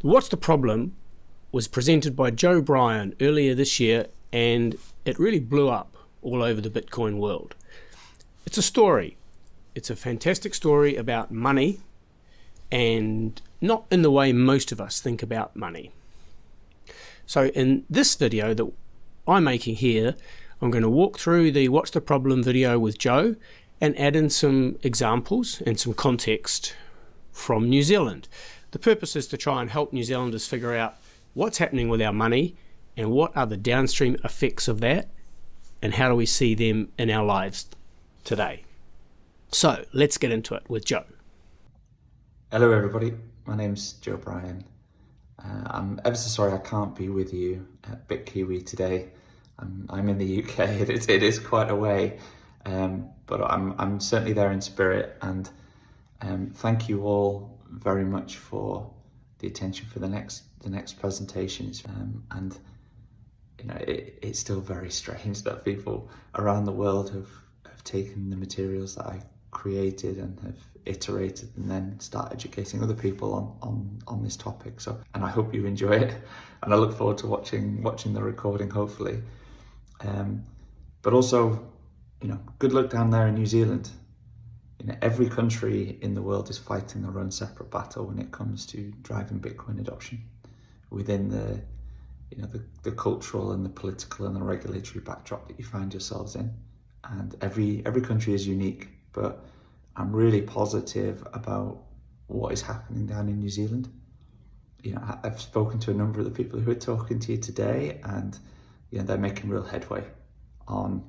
What's the Problem was presented by Joe Bryan earlier this year, and it really blew up all over the Bitcoin world. It's a story. It's a fantastic story about money, and not in the way most of us think about money. So in this video that I'm making here, I'm going to walk through the What's the Problem video with Joe and add in some examples and some context from New Zealand. The purpose is to try and help New Zealanders figure out what's happening with our money and what are the downstream effects of that and how do we see them in our lives today. So let's get into it with Joe. Hello everybody, my name's Joe Bryan. I'm ever so sorry I can't be with you at BitKiwi today. I'm in the UK, it is quite a way, but I'm certainly there in spirit, and thank you all very much for the attention for the next presentations. And you know, it's still very strange that people around the world have taken the materials that I created and have iterated and then start educating other people on this topic. So, and I hope you enjoy it, and I look forward to watching the recording, hopefully. But also, you know, good luck down there in New Zealand. You know, every country in the world is fighting their own separate battle when it comes to driving Bitcoin adoption within the cultural and the political and the regulatory backdrop that you find yourselves in. And every country is unique, but I'm really positive about what is happening down in New Zealand. You know, I've spoken to a number of the people who are talking to you today, and you know, they're making real headway on,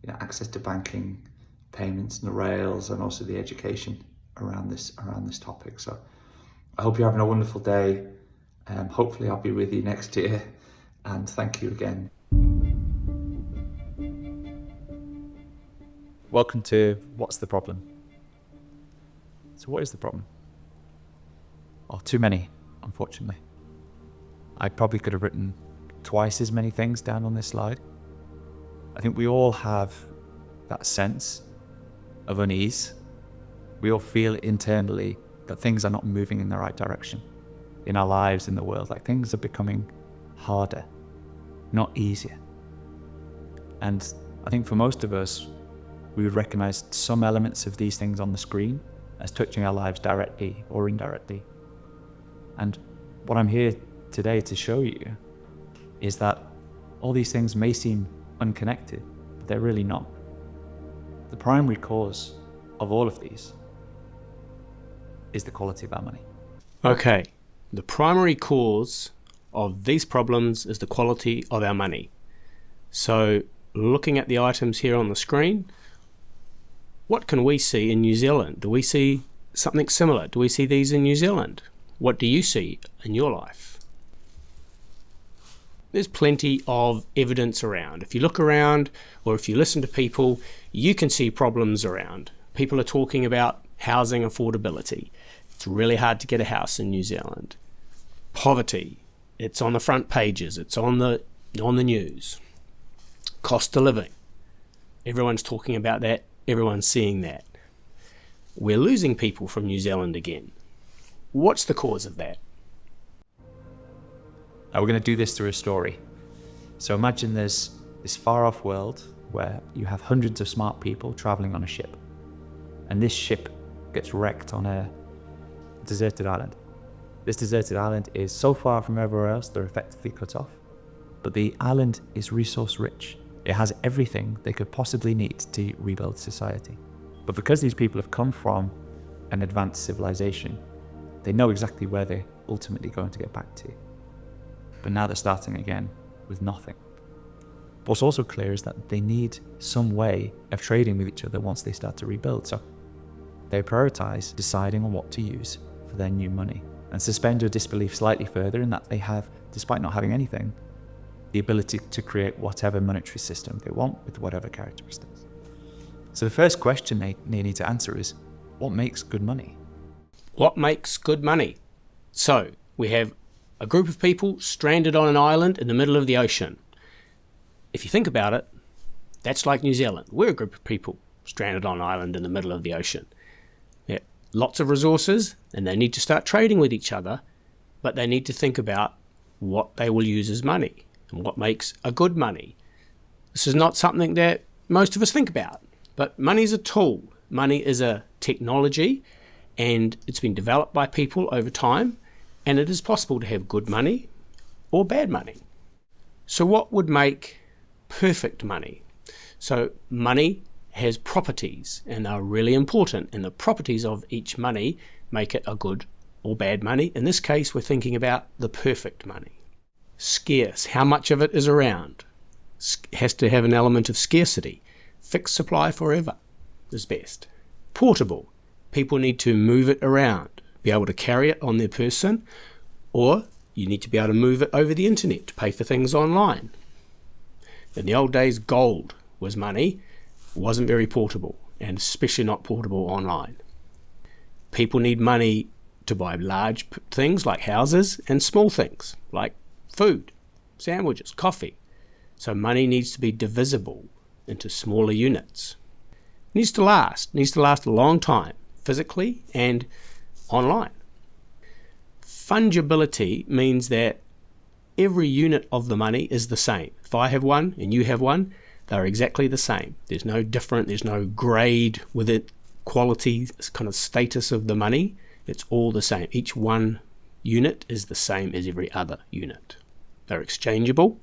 you know, access to banking, payments and the rails, and also the education around this topic. So I hope you're having a wonderful day. Hopefully I'll be with you next year, and thank you again. Welcome to What's the Problem? So what is the problem? Oh, too many, unfortunately. I probably could have written twice as many things down on this slide. I think we all have that sense of unease. We all feel internally that things are not moving in the right direction in our lives, in the world. Like, things are becoming harder, not easier. And I think for most of us, we would recognize some elements of these things on the screen as touching our lives directly or indirectly. And what I'm here today to show you is that all these things may seem unconnected, but they're really not. The primary cause of all of these is the quality of our money. Okay, the primary cause of these problems is the quality of our money. So looking at the items here on the screen, what can we see in New Zealand? Do we see something similar? Do we see these in New Zealand? What do you see in your life? There's plenty of evidence around. If you look around or if you listen to people, you can see problems around. People are talking about housing affordability. It's really hard to get a house in New Zealand. Poverty, it's on the front pages, it's on the news. Cost of living, everyone's talking about that, everyone's seeing that. We're losing people from New Zealand again. What's the cause of that? Now we're going to do this through a story. So imagine there's this far off world where you have hundreds of smart people traveling on a ship. And this ship gets wrecked on a deserted island. This deserted island is so far from everywhere else, they're effectively cut off. But the island is resource rich. It has everything they could possibly need to rebuild society. But because these people have come from an advanced civilization, they know exactly where they're ultimately going to get back to. But now they're starting again with nothing. What's also clear is that they need some way of trading with each other once they start to rebuild. So they prioritize deciding on what to use for their new money, and suspend your disbelief slightly further in that they have, despite not having anything, the ability to create whatever monetary system they want with whatever characteristics. So the first question they need to answer is, what makes good money? What makes good money? So we have a group of people stranded on an island in the middle of the ocean. If you think about it, that's like New Zealand. We're a group of people stranded on an island in the middle of the ocean. Lots of resources, and they need to start trading with each other, but they need to think about what they will use as money and what makes a good money. This is not something that most of us think about, but money is a tool. Money is a technology, and it's been developed by people over time, and it is possible to have good money or bad money. So what would make perfect money? So money has properties, and they're really important, and the properties of each money make it a good or bad money. In this case, we're thinking about the perfect money. Scarce, how much of it is around? Has to have an element of scarcity. Fixed supply forever is best. Portable, people need to move it around, be able to carry it on their person, or you need to be able to move it over the internet to pay for things online. In the old days, gold was money, wasn't very portable, and especially not portable online. People need money to buy large things like houses and small things like food, sandwiches, coffee. So money needs to be divisible into smaller units. It needs to last a long time, physically and online. Fungibility means that every unit of the money is the same. If I have one and you have one, they're exactly the same. There's no different, there's no grade with it, quality, kind of status of the money. It's all the same. Each one unit is the same as every other unit. They're exchangeable.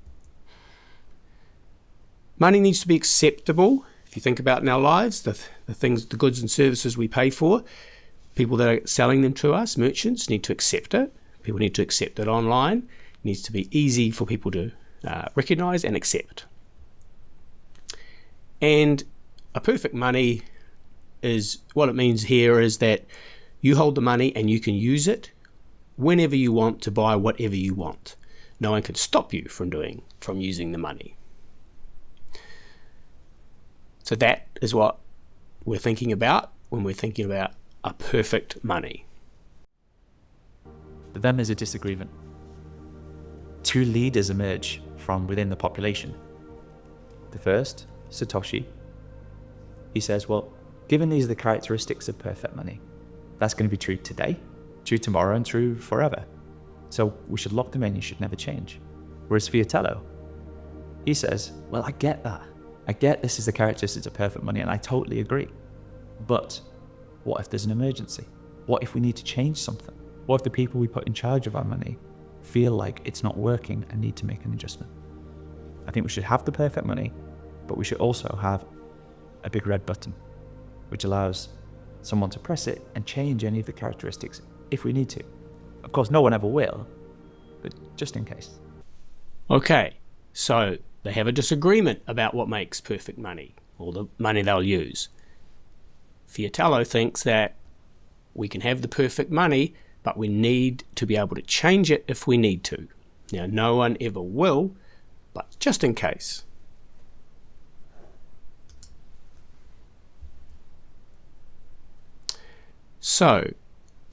Money needs to be acceptable. If you think about in our lives, the things, the goods and services we pay for, people that are selling them to us, merchants, need to accept it. People need to accept it online. It needs to be easy for people to recognize and accept. And a perfect money is, what it means here is that you hold the money and you can use it whenever you want to buy whatever you want. No one can stop you from using the money. So that is what we're thinking about when we're thinking about a perfect money. But then there's a disagreement. Two leaders emerge from within the population. The first, Satoshi, he says, well, given these are the characteristics of perfect money, that's going to be true today, true tomorrow, and true forever. So we should lock them in, you should never change. Whereas Fiatello, he says, well, I get that. I get this is the characteristics of perfect money, and I totally agree. But what if there's an emergency? What if we need to change something? What if the people we put in charge of our money feel like it's not working and need to make an adjustment? I think we should have the perfect money, but we should also have a big red button, which allows someone to press it and change any of the characteristics if we need to. Of course, no one ever will, but just in case. Okay, so they have a disagreement about what makes perfect money, or the money they'll use. Fiatello thinks that we can have the perfect money, but we need to be able to change it if we need to. Now, no one ever will, but just in case. So,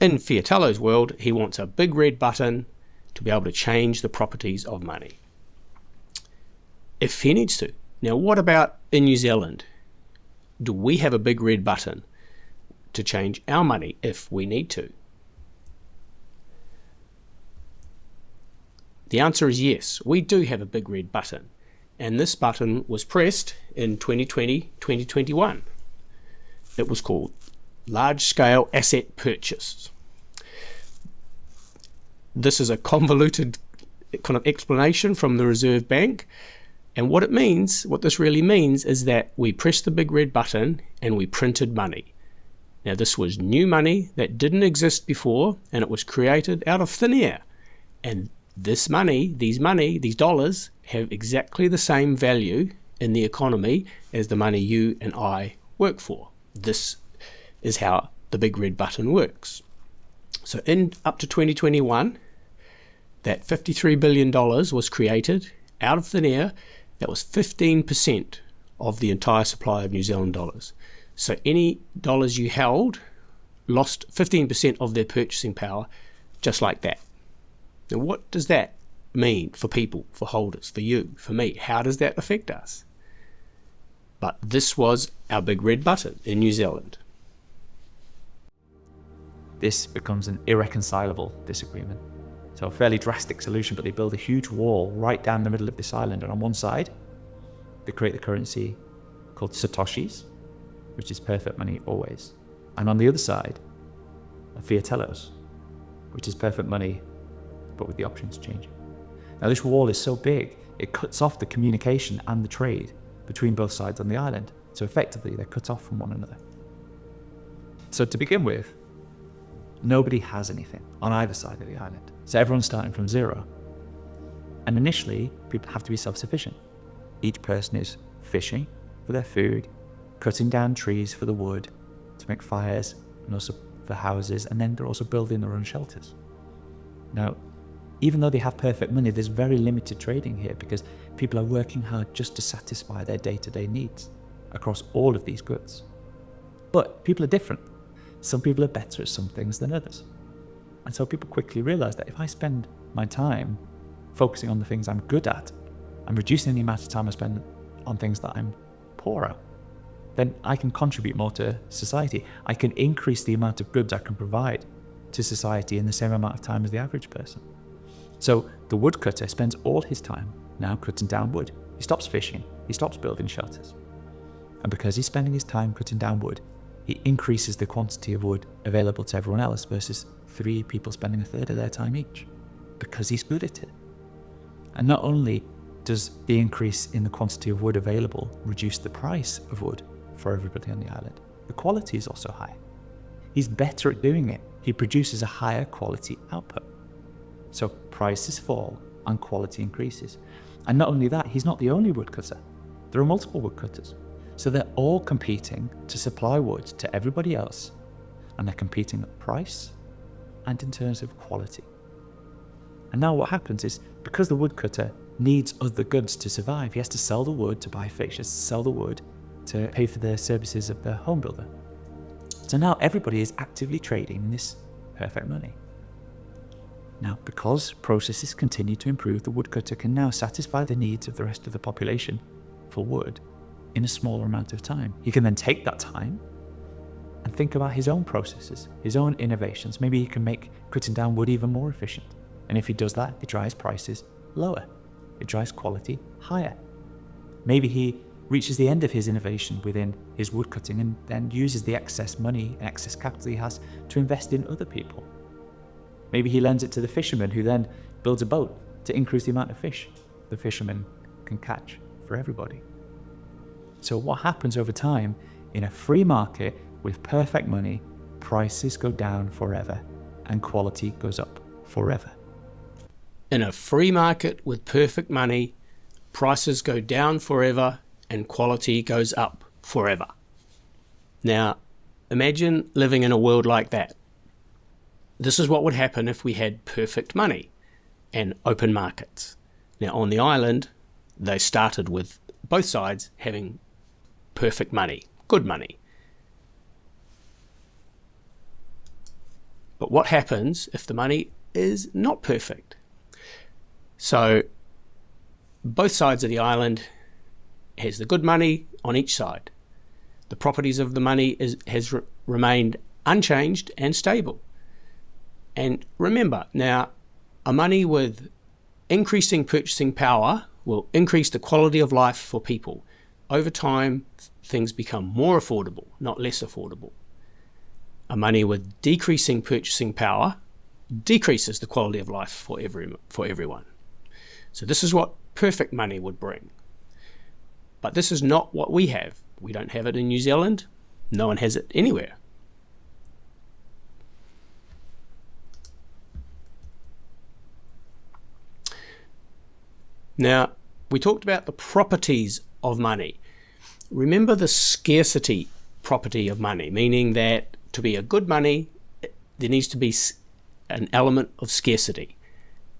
in Fiatello's world, he wants a big red button to be able to change the properties of money, if he needs to. Now, what about in New Zealand? Do we have a big red button to change our money if we need to? The answer is yes, we do have a big red button, and this button was pressed in 2020-2021. It was called large-scale asset purchase. This is a convoluted kind of explanation from the Reserve Bank, and what this really means is that we pressed the big red button and we printed money. Now, this was new money that didn't exist before, and it was created out of thin air. And this money, these dollars, have exactly the same value in the economy as the money you and I work for. This is how the big red button works. So up to 2021, that $53 billion was created out of thin air. That was 15% of the entire supply of New Zealand dollars. So any dollars you held lost 15% of their purchasing power, just like that. Now, what does that mean for people, for holders, for you, for me? How does that affect us? But this was our big red button in New Zealand. This becomes an irreconcilable disagreement. So a fairly drastic solution, but they build a huge wall right down the middle of this island. And on one side, they create the currency called Satoshis, which is perfect money always. And on the other side, are fiatellos, which is perfect money, but with the options changing. Now this wall is so big, it cuts off the communication and the trade between both sides on the island. So effectively, they're cut off from one another. So to begin with, nobody has anything on either side of the island. So everyone's starting from zero. And initially, people have to be self-sufficient. Each person is fishing for their food, cutting down trees for the wood to make fires, and also for houses, and then they're also building their own shelters. Now, even though they have perfect money, there's very limited trading here because people are working hard just to satisfy their day-to-day needs across all of these goods. But people are different. Some people are better at some things than others. And so people quickly realize that if I spend my time focusing on the things I'm good at, I'm reducing the amount of time I spend on things that I'm poor at, then I can contribute more to society. I can increase the amount of goods I can provide to society in the same amount of time as the average person. So the woodcutter spends all his time now cutting down wood. He stops fishing, he stops building shelters. And because he's spending his time cutting down wood, he increases the quantity of wood available to everyone else versus 3 people spending a third of their time each, because he's good at it. And not only does the increase in the quantity of wood available reduce the price of wood for everybody on the island, the quality is also high. He's better at doing it. He produces a higher quality output. So prices fall and quality increases. And not only that, he's not the only woodcutter. There are multiple woodcutters. So they're all competing to supply wood to everybody else. And they're competing at price and in terms of quality. And now what happens is, because the woodcutter needs other goods to survive, he has to sell the wood to buy fish, he has to sell the wood to pay for the services of the home builder. So now everybody is actively trading in this perfect money. Now, because processes continue to improve, the woodcutter can now satisfy the needs of the rest of the population for wood in a smaller amount of time. He can then take that time and think about his own processes, his own innovations. Maybe he can make cutting down wood even more efficient. And if he does that, it drives prices lower. It drives quality higher. Maybe he reaches the end of his innovation within his woodcutting and then uses the excess money and excess capital he has to invest in other people. Maybe he lends it to the fisherman, who then builds a boat to increase the amount of fish the fisherman can catch for everybody. So what happens over time, in a free market with perfect money, prices go down forever and quality goes up forever. In a free market with perfect money, prices go down forever and quality goes up forever. Now, imagine living in a world like that. This is what would happen if we had perfect money and open markets. Now, on the island, they started with both sides having perfect money, good money. But what happens if the money is not perfect? So both sides of the island has the good money on each side. The properties of the money has remained unchanged and stable. And remember, now, a money with increasing purchasing power will increase the quality of life for people. Over time, things become more affordable, not less affordable. A money with decreasing purchasing power decreases the quality of life for everyone. So this is what perfect money would bring. But this is not what we have. We don't have it in New Zealand. No one has it anywhere. Now, we talked about the properties of money. Remember the scarcity property of money, meaning that to be a good money, there needs to be an element of scarcity.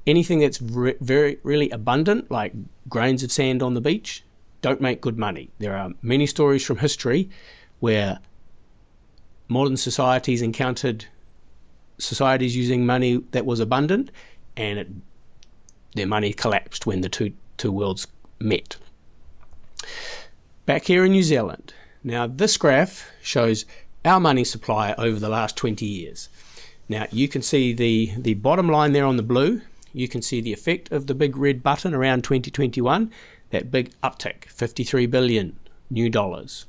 Anything that's really abundant, like grains of sand on the beach, don't make good money. There are many stories from history where modern societies encountered societies using money that was abundant, and their money collapsed when the two worlds met. Back here in New Zealand, now this graph shows our money supply over the last 20 years. Now, you can see the bottom line there on the blue. You can see the effect of the big red button around 2021, that big uptick, 53 billion new dollars.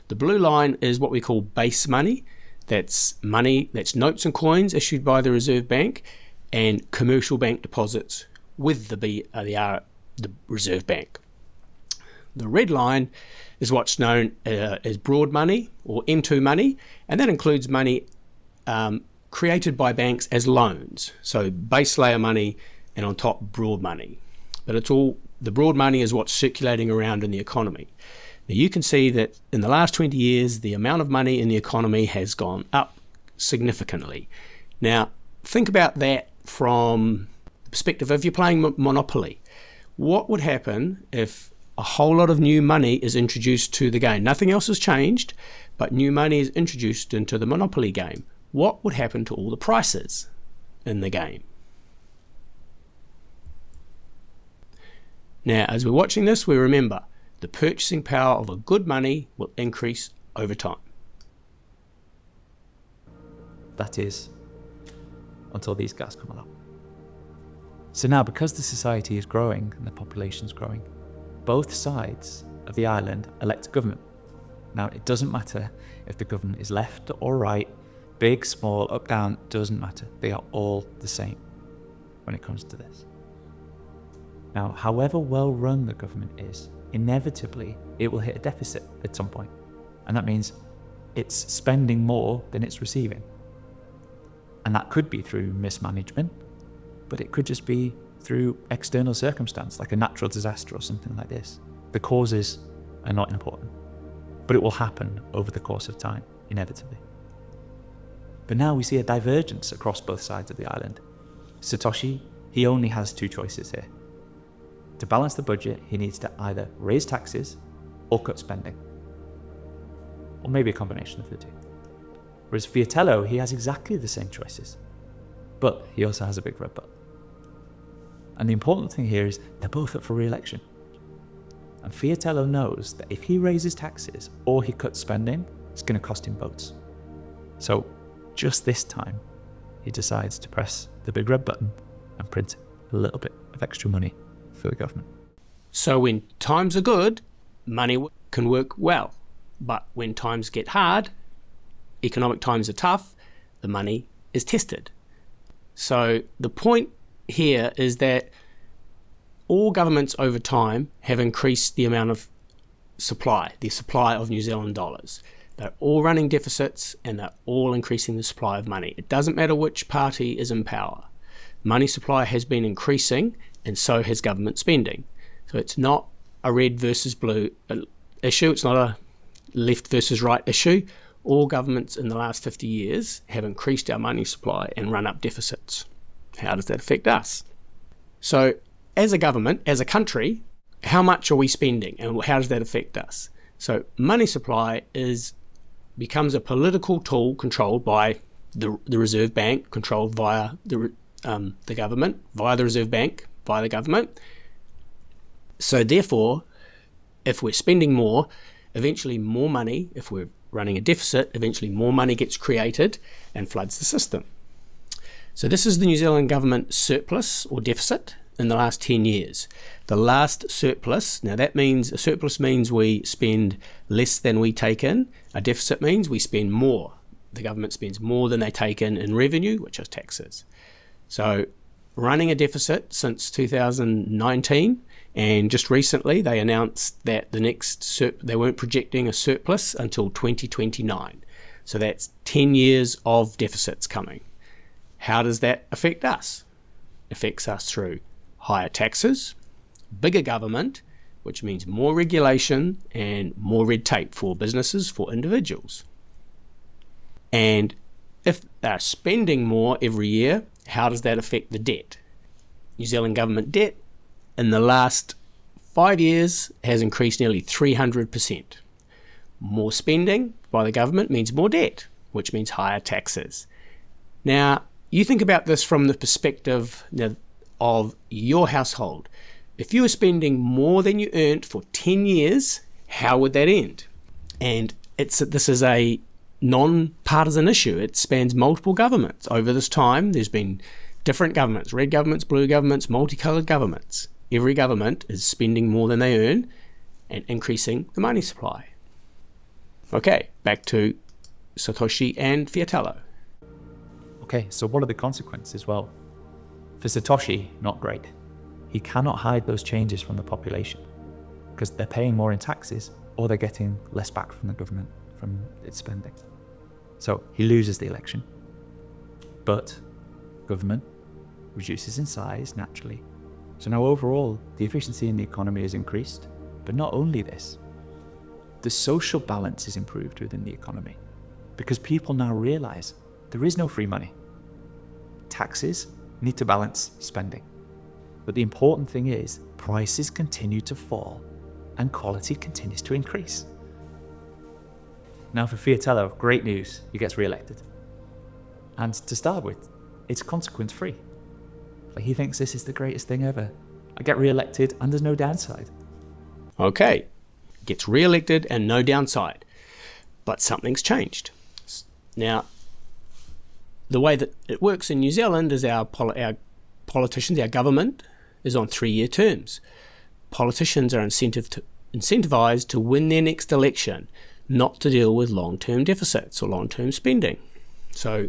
The blue line is what we call base money. That's money, that's notes and coins issued by the Reserve Bank and commercial bank deposits with the Reserve Bank. The red line is what's known as broad money or M2 money, and that includes money created by banks as loans. So base layer money and on top broad money. But it's all, the broad money is what's circulating around in the economy. Now you can see that in the last 20 years, the amount of money in the economy has gone up significantly. Now think about that from the perspective of you're playing Monopoly. What would happen if a whole lot of new money is introduced to the game? Nothing else has changed, but new money is introduced into the Monopoly game. What would happen to all the prices in the game? Now, as we're watching this, we remember the purchasing power of a good money will increase over time. That is, until these guys come along. So now, because the society is growing and the population is growing, both sides of the island elect a government. Now, it doesn't matter if the government is left or right, big, small, up, down, doesn't matter. They are all the same when it comes to this. Now, however well run the government is, inevitably it will hit a deficit at some point. And that means it's spending more than it's receiving. And that could be through mismanagement, but it could just be through external circumstance, like a natural disaster or something like this. The causes are not important, but it will happen over the course of time, inevitably. But now we see a divergence across both sides of the island. Satoshi, he only has two choices here. To balance the budget, he needs to either raise taxes or cut spending. Or maybe a combination of the two. Whereas Fiatello, he has exactly the same choices. But he also has a big red button. And the important thing here is they're both up for re-election. And Fiatello knows that if he raises taxes or he cuts spending, it's going to cost him votes. So just this time, he decides to press the big red button and print a little bit of extra money for the government. So when times are good, money can work well. But when times get hard, economic times are tough, the money is tested. So the point here is that all governments over time have increased the amount of supply, the supply of New Zealand dollars. They're all running deficits and they're all increasing the supply of money. It doesn't matter which party is in power. Money supply has been increasing and so has government spending. So it's not a red versus blue issue. It's not a left versus right issue. All governments in the last 50 years have increased our money supply and run up deficits. How does that affect us? So as a government, as a country, how much are we spending and how does that affect us? So money supply becomes a political tool controlled by the Reserve Bank, controlled via the government, via the Reserve Bank, via the government. So therefore, if we're spending more, eventually more money, if we're running a deficit, eventually more money gets created and floods the system. So this is the New Zealand government surplus or deficit in the last 10 years. The last surplus, now that means, a surplus means we spend less than we take in. A deficit means we spend more. The government spends more than they take in revenue, which is taxes. So running a deficit since 2019, and just recently they announced that they weren't projecting a surplus until 2029. So that's 10 years of deficits coming. How does that affect us? It affects us through higher taxes, bigger government, which means more regulation and more red tape for businesses, for individuals. And if they're spending more every year, how does that affect the debt? New Zealand government debt in the last 5 years has increased nearly 300%. More spending by the government means more debt, which means higher taxes. Now, you think about this from the perspective of your household. If you were spending more than you earned for 10 years, how would that end? And this is a non-partisan issue. It spans multiple governments. Over this time, there's been different governments, red governments, blue governments, multicoloured governments. Every government is spending more than they earn and increasing the money supply. Okay, back to Satoshi and Fiatello. Okay, so what are the consequences? Well, for Satoshi, not great. He cannot hide those changes from the population because they're paying more in taxes or they're getting less back from the government from its spending. So he loses the election. But government reduces in size naturally. So now overall, the efficiency in the economy is increased. But not only this, the social balance is improved within the economy because people now realize there is no free money. Taxes need to balance spending. But the important thing is prices continue to fall and quality continues to increase. Now for Fiatello, great news, he gets re-elected. And to start with, it's consequence free. Like he thinks this is the greatest thing ever. I get re-elected and there's no downside. Okay, gets re-elected and no downside. But something's changed. Now, the way that it works in New Zealand is our politicians, our government, is on 3-year terms. Politicians are incentivized to win their next election, not to deal with long-term deficits or long-term spending. So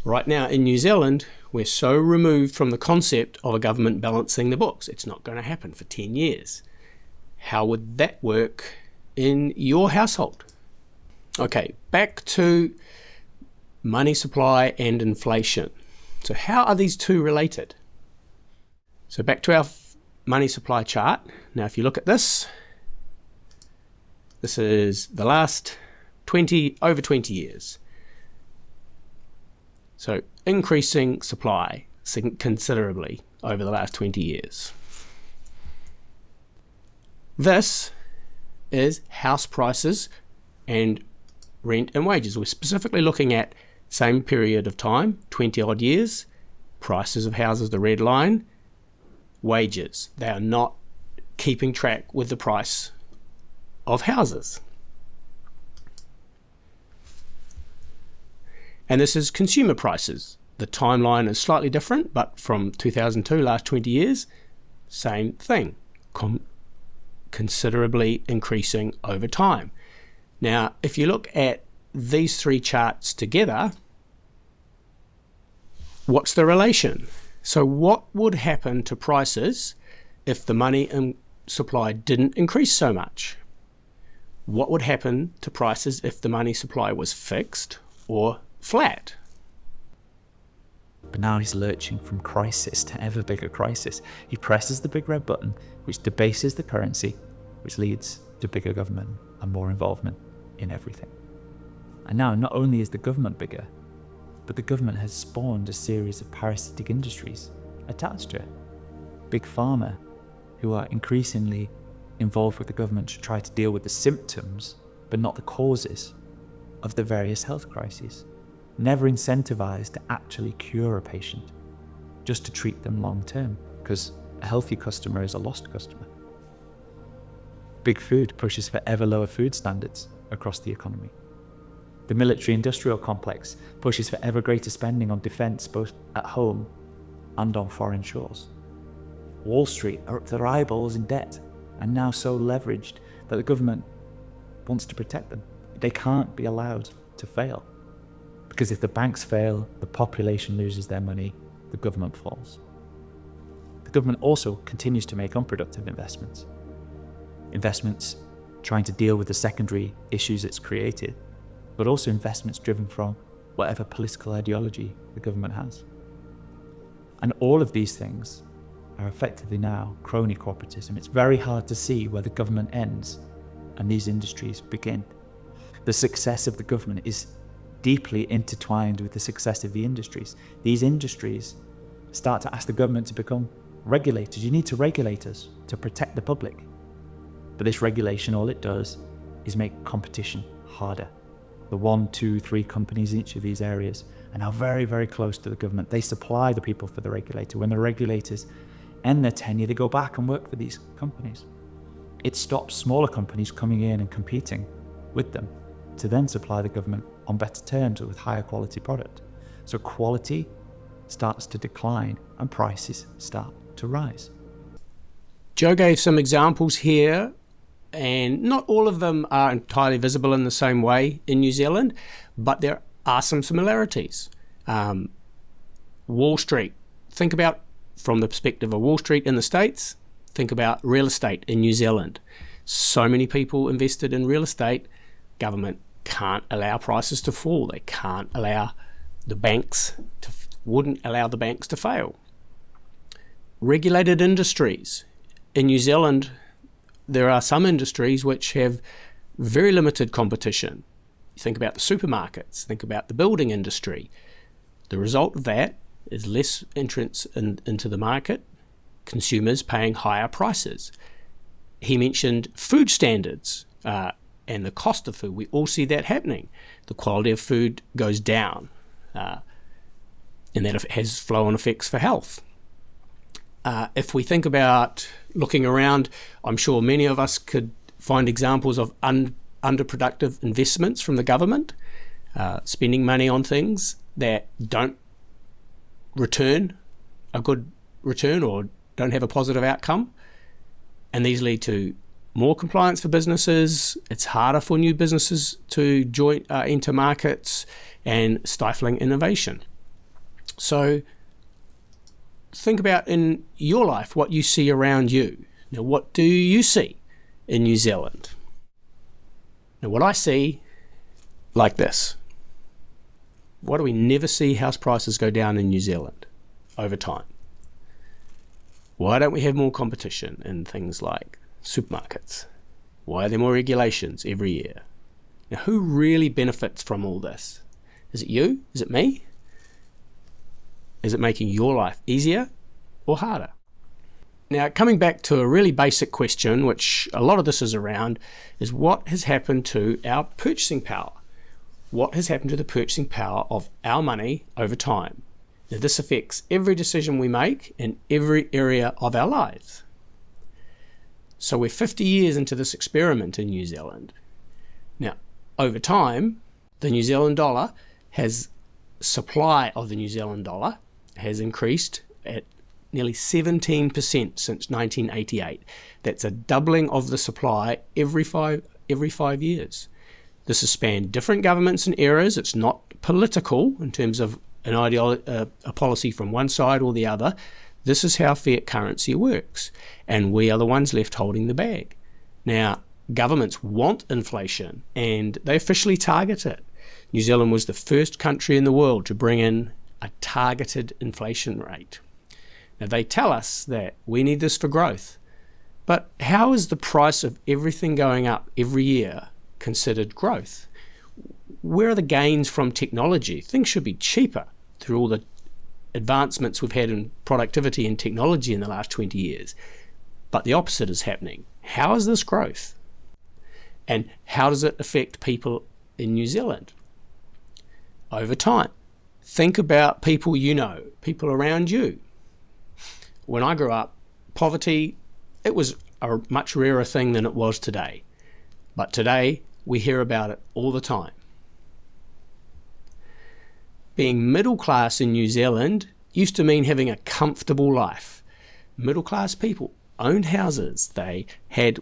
right now in New Zealand, we're so removed from the concept of a government balancing the books. It's not going to happen for 10 years. How would that work in your household? Okay, back to money supply and inflation. So how are these two related? So back to our money supply chart. Now if you look at this, this is the last over 20 years. So increasing supply considerably over the last 20 years. This is house prices and rent and wages. We're specifically looking at same period of time, 20 odd years, prices of houses, the red line, wages. They are not keeping track with the price of houses. And this is consumer prices. The timeline is slightly different, but from 2002, last 20 years, same thing, considerably increasing over time. Now, if you look at these three charts together, what's the relation? So what would happen to prices if the money and supply didn't increase so much? What would happen to prices if the money supply was fixed or flat? But now he's lurching from crisis to ever bigger crisis. He presses the big red button, which debases the currency, which leads to bigger government and more involvement in everything. And now not only is the government bigger, but the government has spawned a series of parasitic industries attached to it. Big Pharma, who are increasingly involved with the government to try to deal with the symptoms, but not the causes of the various health crises. Never incentivized to actually cure a patient, just to treat them long term, because a healthy customer is a lost customer. Big Food pushes for ever lower food standards across the economy. The military-industrial complex pushes for ever greater spending on defence both at home and on foreign shores. Wall Street are up to their eyeballs in debt and now so leveraged that the government wants to protect them. They can't be allowed to fail. Because if the banks fail, the population loses their money, the government falls. The government also continues to make unproductive investments. Investments trying to deal with the secondary issues it's created, but also investments driven from whatever political ideology the government has. And all of these things are effectively now crony corporatism. It's very hard to see where the government ends and these industries begin. The success of the government is deeply intertwined with the success of the industries. These industries start to ask the government to become regulators. You need to regulate us to protect the public. But this regulation, all it does is make competition harder. The 1, 2, 3 companies in each of these areas are now very, very close to the government. They supply the people for the regulator. When the regulators end their tenure, they go back and work for these companies. It stops smaller companies coming in and competing with them to then supply the government on better terms with higher quality product. So quality starts to decline and prices start to rise. Joe gave some examples here, and not all of them are entirely visible in the same way in New Zealand, but there are some similarities. Wall Street, think about from the perspective of Wall Street in the States, think about real estate in New Zealand. So many people invested in real estate, government can't allow prices to fall. They can't allow the banks to, wouldn't allow the banks to fail. Regulated industries. In New Zealand, there are some industries which have very limited competition. Think about the supermarkets, think about the building industry. The result of that is less entrance into the market, consumers paying higher prices. He mentioned food standards and the cost of food. We all see that happening. The quality of food goes down, and that has flow-on effects for health. If we think about looking around, I'm sure many of us could find examples of underproductive investments from the government, spending money on things that don't return a good return or don't have a positive outcome. And these lead to more compliance for businesses. It's harder for new businesses to enter markets, and stifling innovation. So think about in your life what you see around you. Now, what do you see in New Zealand? Now, what I see, like this. Why do we never see house prices go down in New Zealand over time? Why don't we have more competition in things like supermarkets? Why are there more regulations every year? Now, who really benefits from all this? Is it you? Is it me? Is it making your life easier or harder? Now, coming back to a really basic question, which a lot of this is around, is what has happened to our purchasing power? What has happened to the purchasing power of our money over time? Now, this affects every decision we make in every area of our lives. So we're 50 years into this experiment in New Zealand. Now, over time, the New Zealand dollar supply of the New Zealand dollar has increased at nearly 17% since 1988. That's a doubling of the supply every five years. This has spanned different governments and eras. It's not political in terms of a policy from one side or the other. This is how fiat currency works, and we are the ones left holding the bag. Now, governments want inflation, and they officially target it. New Zealand was the first country in the world to bring in a targeted inflation rate. Now, they tell us that we need this for growth, but how is the price of everything going up every year considered growth? Where are the gains from technology? Things should be cheaper through all the advancements we've had in productivity and technology in the last 20 years. But the opposite is happening. How is this growth? And how does it affect people in New Zealand over time? Think about people you know, people around you. When I grew up, poverty, it was a much rarer thing than it was today. But today, we hear about it all the time. Being middle class in New Zealand used to mean having a comfortable life. Middle class people owned houses. They had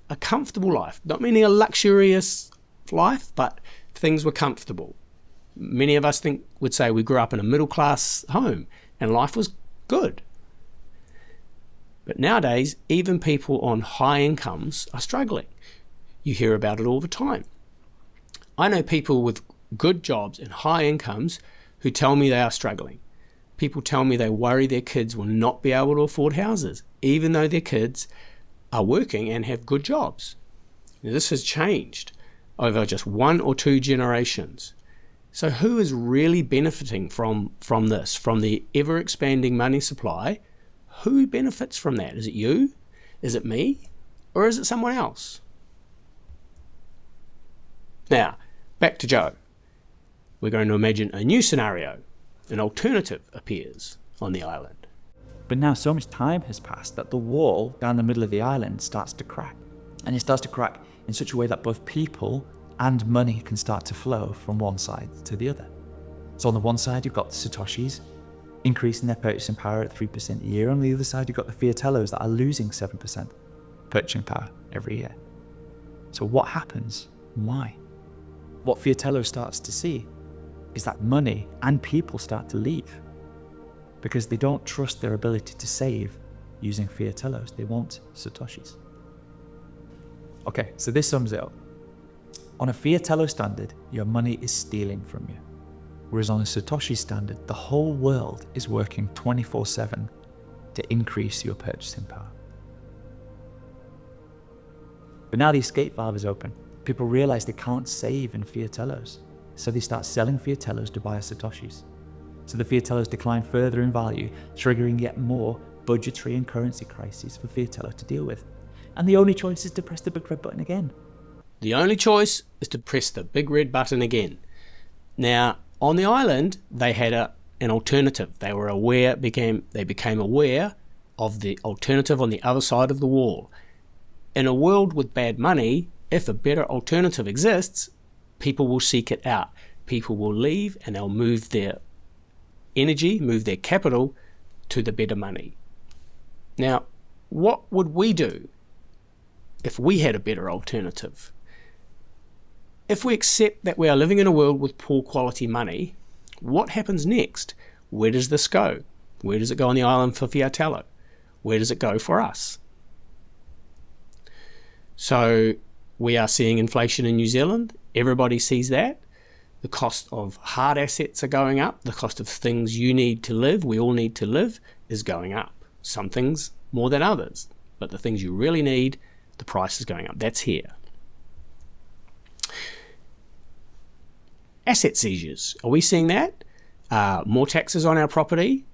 a comfortable life, not meaning a luxurious life, but things were comfortable. Many of us would say we grew up in a middle class home and life was good. But nowadays, even people on high incomes are struggling. You hear about it all the time. I know people with good jobs and high incomes who tell me they are struggling. People tell me they worry their kids will not be able to afford houses, even though their kids are working and have good jobs. Now, this has changed over just 1 or 2 generations. So who is really benefiting from this, from the ever-expanding money supply? Who benefits from that? Is it you? Is it me? Or is it someone else? Now, back to Joe. We're going to imagine a new scenario. An alternative appears on the island. But now so much time has passed that the wall down the middle of the island starts to crack. And it starts to crack in such a way that both people and money can start to flow from one side to the other. So on the one side, you've got the Satoshis increasing their purchasing power at 3% a year. On the other side, you've got the Fiatellos that are losing 7% purchasing power every year. So what happens? Why? What Fiatello starts to see is that money and people start to leave because they don't trust their ability to save using Fiatellos. They want Satoshis. Okay, so this sums it up. On a Fiatello standard, your money is stealing from you. Whereas on a Satoshi standard, the whole world is working 24/7 to increase your purchasing power. But now the escape valve is open. People realize they can't save in Fiatellos, so they start selling Fiatellos to buy Satoshis. So the Fiatellos decline further in value, triggering yet more budgetary and currency crises for Fiatello to deal with. And the only choice is to press the big red button again. The only choice is to press the big red button again. Now, on the island, they had an alternative. They became aware of the alternative on the other side of the wall. In a world with bad money, if a better alternative exists, people will seek it out. People will leave and they'll move their energy, move their capital to the better money. Now, what would we do if we had a better alternative? If we accept that we are living in a world with poor quality money, what happens next? Where does this go? Where does it go on the island for Fiatello? Where does it go for us? So we are seeing inflation in New Zealand. Everybody sees that. The cost of hard assets are going up. The cost of things you need to live, we all need to live, is going up. Some things more than others, but the things you really need, the price is going up. That's here. Asset seizures. Are we seeing that? More taxes on our property.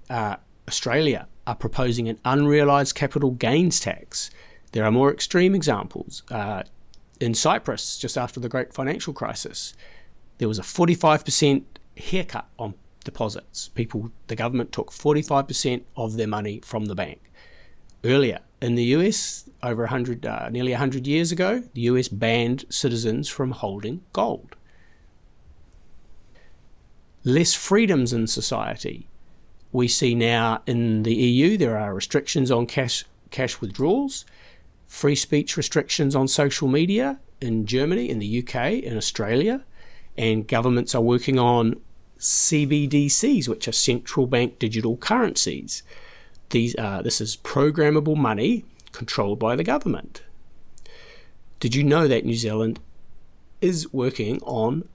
Australia are proposing an unrealised capital gains tax. There are more extreme examples. In Cyprus, just after the great financial crisis, there was a 45% haircut on deposits. The government took 45% of their money from the bank. Earlier, in the US, nearly 100 years ago, the US banned citizens from holding gold. Less freedoms in society. We see now in the EU there are restrictions on cash withdrawals, free speech restrictions on social media in Germany, in the UK, in Australia, and governments are working on CBDCs, which are central bank digital currencies. This is programmable money controlled by the government. Did you know that New Zealand is working on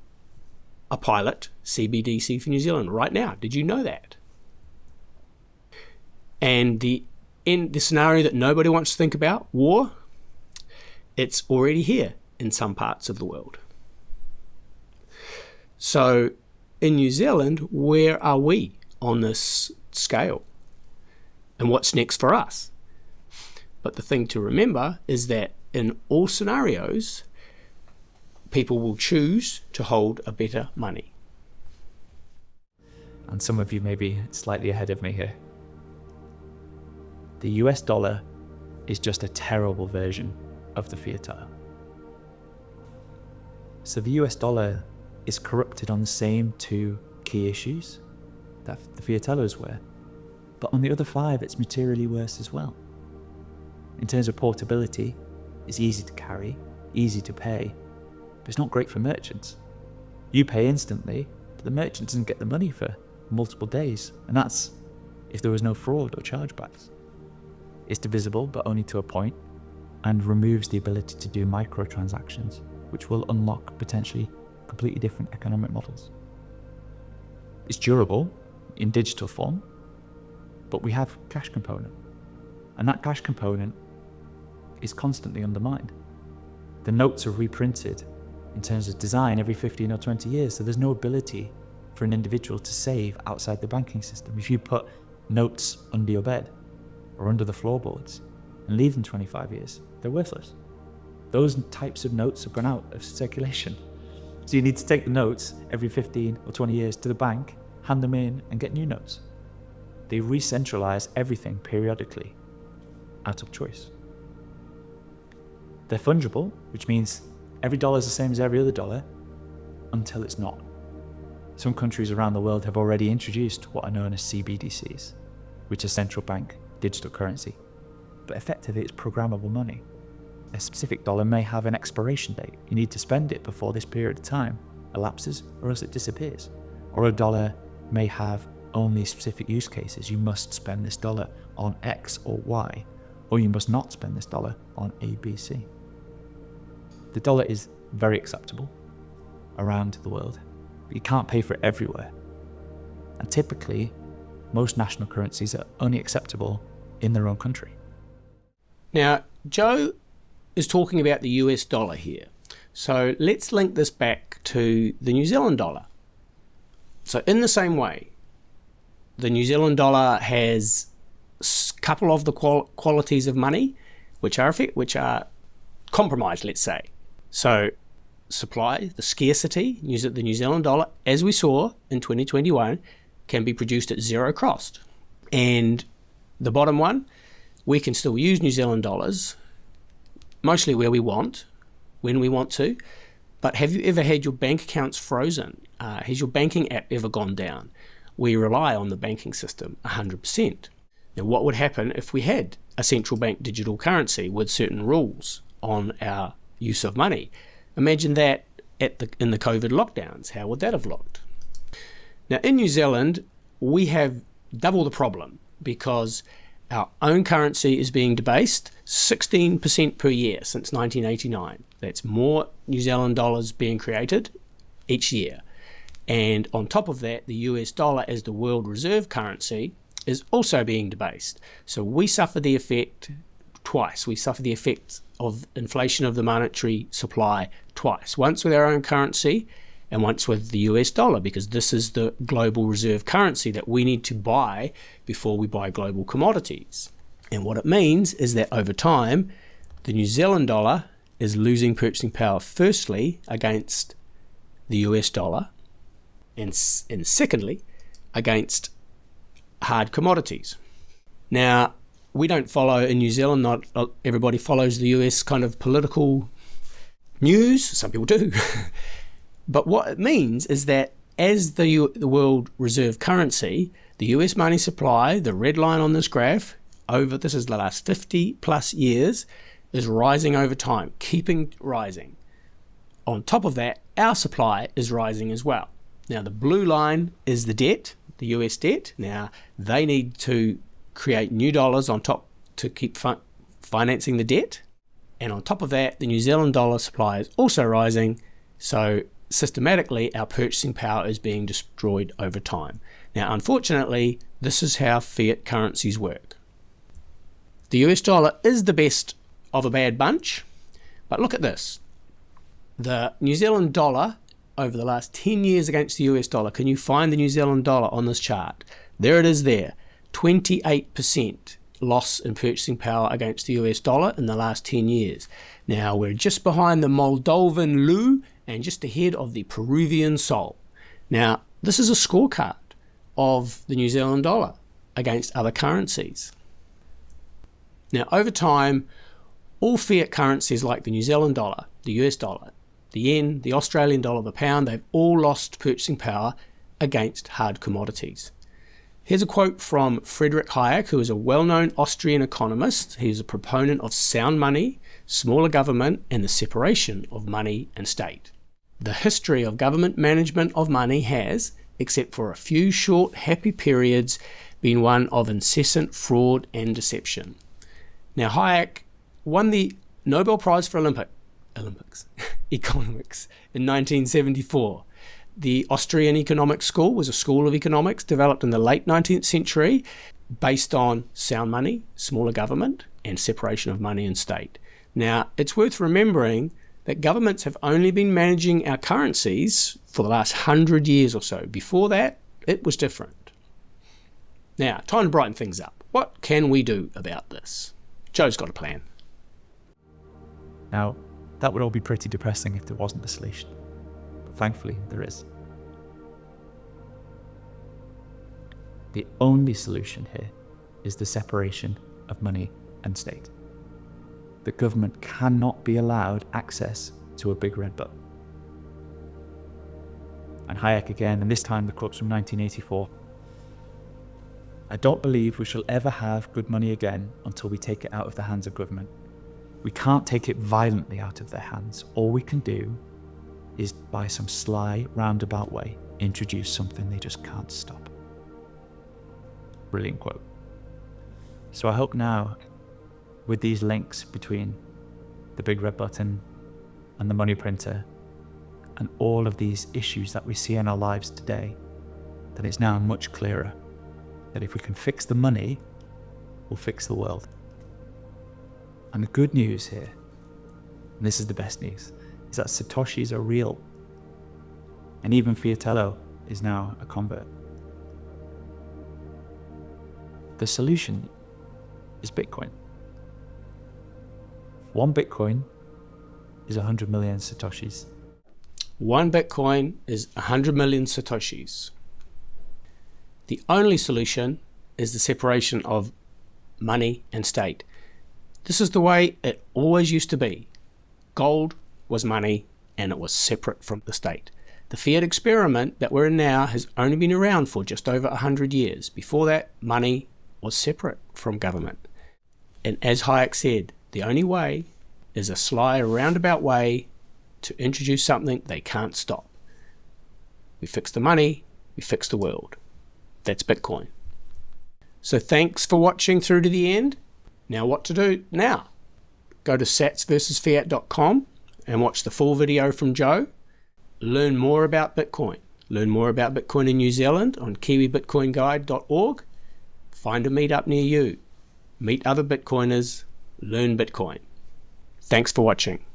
a pilot CBDC for New Zealand right now? Did you know that? And in the scenario that nobody wants to think about, war, it's already here in some parts of the world. So in New Zealand, where are we on this scale? And what's next for us? But the thing to remember is that in all scenarios, people will choose to hold a better money. And some of you may be slightly ahead of me here. The US dollar is just a terrible version of the Fiatello. So the US dollar is corrupted on the same two key issues that the Fiatellos were, but on the other five it's materially worse as well. In terms of portability, it's easy to carry, easy to pay, but it's not great for merchants. You pay instantly, but the merchant doesn't get the money for multiple days, and that's if there was no fraud or chargebacks. It's divisible, but only to a point, and removes the ability to do microtransactions, which will unlock potentially completely different economic models. It's durable in digital form, but we have cash component, and that cash component is constantly undermined. The notes are reprinted in terms of design every 15 or 20 years, so there's no ability for an individual to save outside the banking system. If you put notes under your bed or under the floorboards and leave them 25 years, they're worthless. Those types of notes have gone out of circulation. So you need to take the notes every 15 or 20 years to the bank, hand them in, and get new notes. They re-centralize everything periodically out of choice. They're fungible, which means Every dollar is the same as every other dollar until it's not. Some countries around the world have already introduced what are known as CBDCs, which is central bank digital currency. But effectively, it's programmable money. A specific dollar may have an expiration date. You need to spend it before this period of time elapses, or else it disappears. Or a dollar may have only specific use cases. You must spend this dollar on X or Y, or you must not spend this dollar on A, B, C. The dollar is very acceptable around the world, but you can't pay for it everywhere. And typically, most national currencies are only acceptable in their own country. Now, Joe is talking about the US dollar here. So let's link this back to the New Zealand dollar. So in the same way, the New Zealand dollar has a couple of the qualities of money which are compromised, let's say. So supply, the scarcity, the New Zealand dollar, as we saw in 2021, can be produced at zero cost. And the bottom one, we can still use New Zealand dollars, mostly where we want, when we want to. But have you ever had your bank accounts frozen? Has your banking app ever gone down? We rely on the banking system 100%. Now, what would happen if we had a central bank digital currency with certain rules on our use of money? Imagine that in the COVID lockdowns. How would that have looked? Now, in New Zealand, we have double the problem because our own currency is being debased 16% per year since 1989. That's more New Zealand dollars being created each year. And on top of that, the US dollar as the world reserve currency is also being debased. So we suffer the effect twice. We suffer the effect of inflation of the monetary supply twice. Once with our own currency and once with the US dollar, because this is the global reserve currency that we need to buy before we buy global commodities. And what it means is that over time, the New Zealand dollar is losing purchasing power, firstly, against the US dollar, and secondly, against hard commodities. Now, we don't follow in New Zealand, not everybody follows the US kind of political news. Some people do. But what it means is that as the world reserve currency, the US money supply, the red line on this graph, this is the last 50 plus years, is rising over time, keeping rising. On top of that, our supply is rising as well. Now, the blue line is the debt, the US debt. Now, they need to create new dollars on top to keep financing the debt. And on top of that, the New Zealand dollar supply is also rising. So systematically, our purchasing power is being destroyed over time. Now, unfortunately, this is how fiat currencies work. The US dollar is the best of a bad bunch, but look at this. The New Zealand dollar over the last 10 years against the US dollar, can you find the New Zealand dollar on this chart? There it is there, 28% loss in purchasing power against the US dollar in the last 10 years. Now, we're just behind the Moldovan leu and just ahead of the Peruvian sol. Now, this is a scorecard of the New Zealand dollar against other currencies. Now, over time, all fiat currencies like the New Zealand dollar, the US dollar, the yen, the Australian dollar, the pound, they've all lost purchasing power against hard commodities. Here's a quote from Friedrich Hayek, who is a well-known Austrian economist. He's a proponent of sound money, smaller government, and the separation of money and state. The history of government management of money has, except for a few short happy periods, been one of incessant fraud and deception. Now, Hayek won the Nobel Prize for economics in 1974. The Austrian Economics School was a school of economics developed in the late 19th century based on sound money, smaller government, and separation of money and state. Now, it's worth remembering that governments have only been managing our currencies for the last 100 years or so. Before that, it was different. Now, time to brighten things up. What can we do about this? Joe's got a plan. Now, that would all be pretty depressing if there wasn't a solution. But thankfully, there is. The only solution here is the separation of money and state. The government cannot be allowed access to a big red button. And Hayek again, and this time the quote's from 1984. I don't believe we shall ever have good money again until we take it out of the hands of government. We can't take it violently out of their hands. All we can do is, by some sly, roundabout way, introduce something they just can't stop. Brilliant quote. So I hope now, with these links between the big red button and the money printer and all of these issues that we see in our lives today, that it's now much clearer that if we can fix the money, we'll fix the world. And the good news here, and this is the best news, is that Satoshis are real. And even Fiatello is now a convert. The solution is Bitcoin. One Bitcoin is 100 million Satoshis. One Bitcoin is 100 million Satoshis. The only solution is the separation of money and state. This is the way it always used to be. Gold was money and it was separate from the state. The fiat experiment that we're in now has only been around for just over 100 years. Before that, money was separate from government. And as Hayek said, the only way is a sly, roundabout way to introduce something they can't stop. We fix the money, we fix the world. That's Bitcoin. So thanks for watching through to the end. Now what to do now? Go to satsversusfiat.com and watch the full video from Joe. Learn more about Bitcoin. Learn more about Bitcoin in New Zealand on kiwibitcoinguide.org. Find a meetup near you. Meet other Bitcoiners. Learn Bitcoin. Thanks for watching.